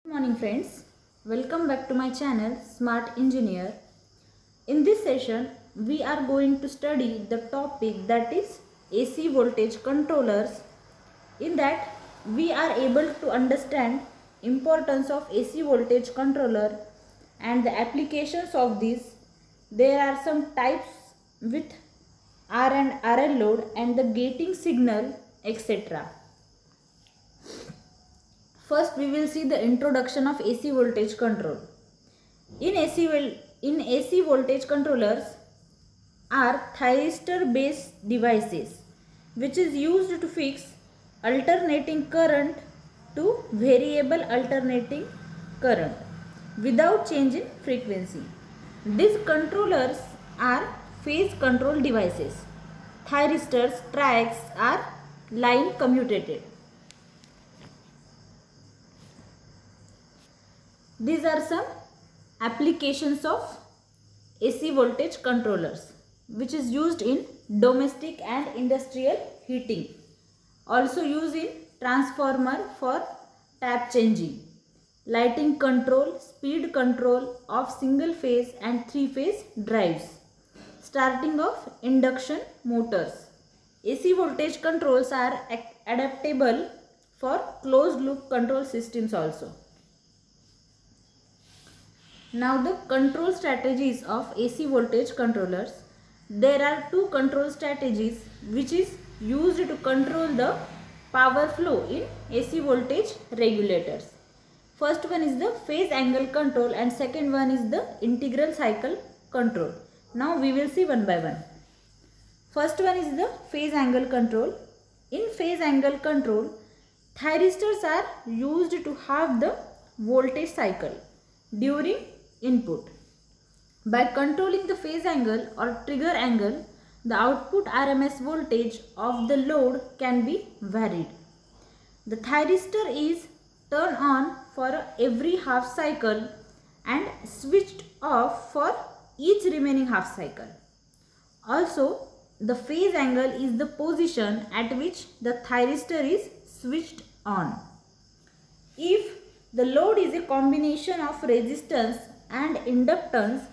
Good morning friends, welcome back to my channel Smart Engineer. In this session we are going to study the topic that is AC voltage controllers. In that we are able to understand importance of AC voltage controller and the applications of this. There are some types with R and RL load and the gating signal etc. First, we will see the introduction of AC voltage control. In AC voltage controllers are thyristor based devices which is used to fix alternating current to variable alternating current without change in frequency. These controllers are phase control devices. Thyristors tracks are line commutated. These are some applications of AC voltage controllers which is used in domestic and industrial heating. Also used in transformer for tap changing, lighting control, speed control of single phase and three phase drives, starting of induction motors. AC voltage controls are adaptable for closed loop control systems also. Now the control strategies of AC voltage controllers. There are two control strategies which is used to control the power flow in AC voltage regulators. First one is the phase angle control and second one is the integral cycle control. Now we will see one by one. First one is the phase angle control. In phase angle control, thyristors are used to halve the voltage cycle during input. By controlling the phase angle or trigger angle, the output RMS voltage of the load can be varied. The thyristor is turned on for every half cycle and switched off for each remaining half cycle. Also, the phase angle is the position at which the thyristor is switched on. If the load is a combination of resistance and inductance,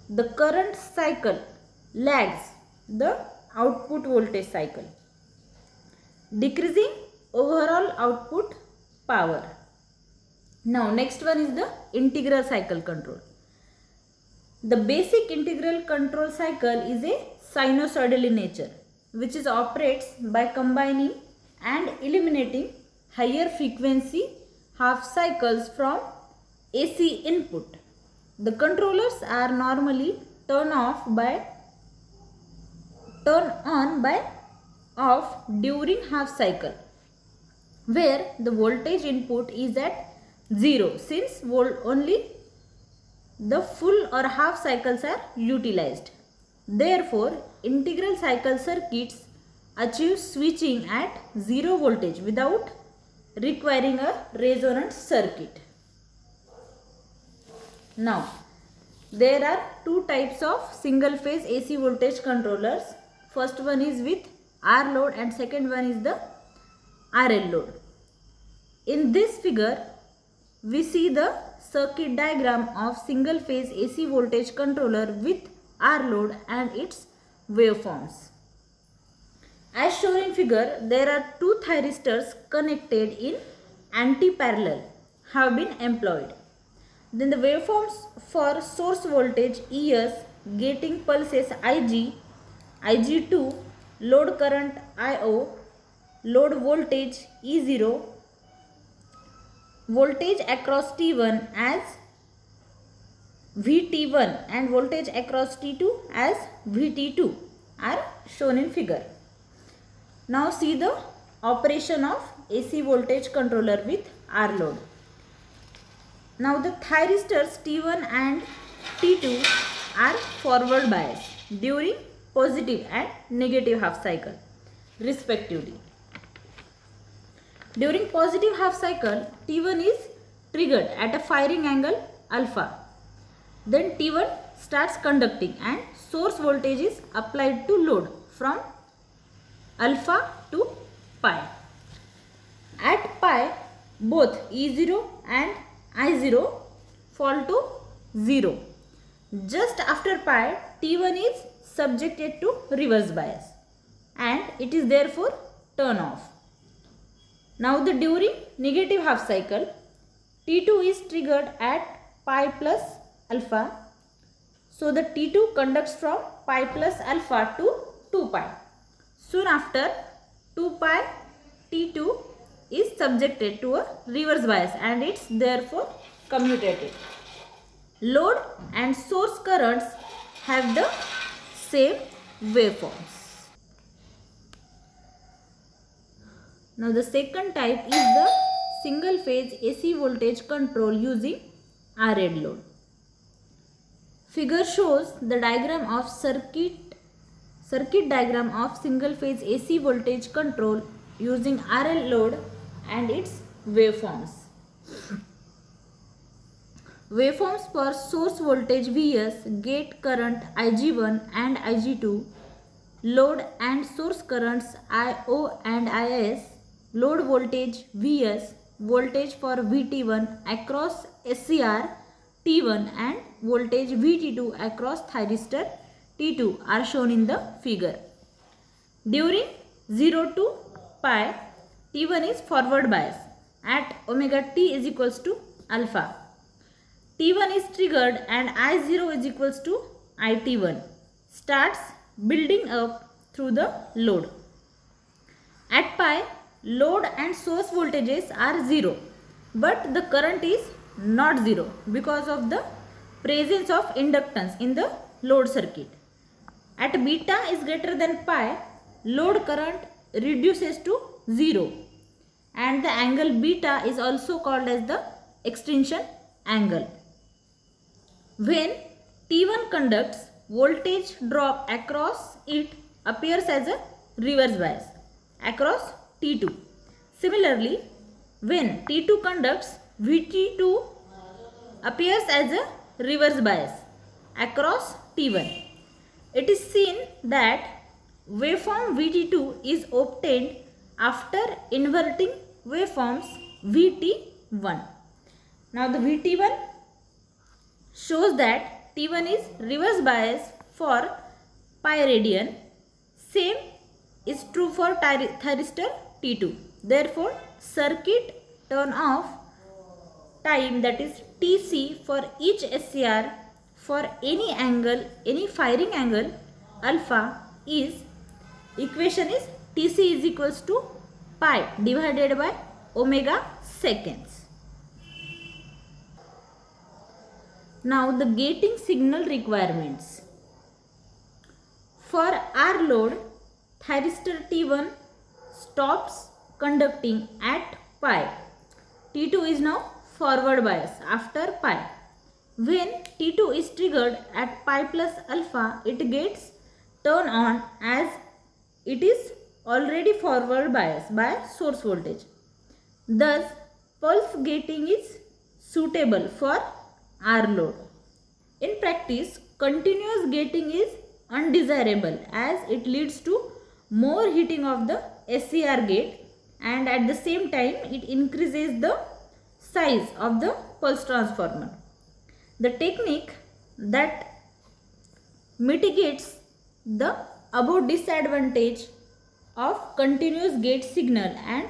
the current cycle lags the output voltage cycle, decreasing overall output power. Now next one is the integral cycle control. The basic integral control cycle is a sinusoidal in nature which is operates by combining and eliminating higher frequency half cycles from AC input. The controllers are normally turned on by off during half cycle where the voltage input is at 0 since only the full or half cycles are utilized. Therefore, integral cycle circuits achieve switching at 0 voltage without requiring a resonance circuit. Now, there are two types of single phase AC voltage controllers. First one is with R load and second one is the RL load. In this figure, we see the circuit diagram of single phase AC voltage controller with R load and its waveforms. As shown in figure, there are two thyristors connected in anti-parallel have been employed. Then the waveforms for source voltage ES, gating pulses IG, IG2, load current IO, load voltage E0, voltage across T1 as VT1 and voltage across T2 as VT2 are shown in figure. Now see the operation of AC voltage controller with R load. Now the thyristors T1 and T2 are forward biased during positive and negative half cycle respectively. During positive half cycle, T1 is triggered at a firing angle alpha. Then T1 starts conducting and source voltage is applied to load from alpha to pi. At pi, both E0 and I0 fall to 0. Just after pi, T1 is subjected to reverse bias and it is therefore turn off. Now during negative half cycle, T2 is triggered at pi plus alpha. So the T2 conducts from pi plus alpha to 2 pi. Soon after, 2 pi T2 is subjected to a reverse bias and it's therefore commutated. Load and source currents have the same waveforms. Now the second type is the single phase AC voltage control using RL load. Figure shows the diagram of circuit diagram of single phase AC voltage control using RL load and its waveforms. Waveforms for source voltage Vs, gate current Ig1 and Ig2, load and source currents IO and Is, load voltage Vs, voltage for Vt1 across SCR T1 and voltage Vt2 across thyristor T2 are shown in the figure. During 0 to pi, T1 is forward bias at omega t is equals to alpha. T1 is triggered and I0 is equals to IT1 starts building up through the load. At pi, load and source voltages are 0 but the current is not 0 because of the presence of inductance in the load circuit. At beta is greater than pi, load current reduces to 0 and the angle beta is also called as the extinction angle. When T1 conducts, voltage drop across it appears as a reverse bias across T2. Similarly, when T2 conducts, Vt2 appears as a reverse bias across T1. It is seen that waveform Vt2 is obtained after inverting waveforms Vt1. Now the Vt1 shows that T1 is reverse bias for pi radian. Same is true for thyristor T2. Therefore, circuit turn off time, that is Tc, for each SCR for any angle, any firing angle alpha is, equation is Tc is equals to pi divided by omega seconds. Now the gating signal requirements. For R load, thyristor T1 stops conducting at pi. T2 is now forward bias after pi. When T2 is triggered at pi plus alpha, it gets turned on as it is already forward bias by source voltage. Thus, pulse gating is suitable for R load. In practice, continuous gating is undesirable as it leads to more heating of the SCR gate and at the same time it increases the size of the pulse transformer. The technique that mitigates the above disadvantage of continuous gate signal and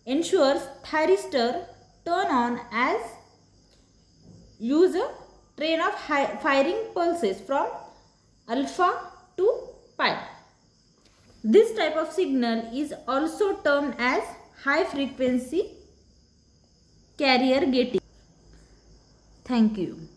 ensures thyristor turn on as use a train of firing pulses from alpha to pi. This type of signal is also termed as high frequency carrier gating. Thank you.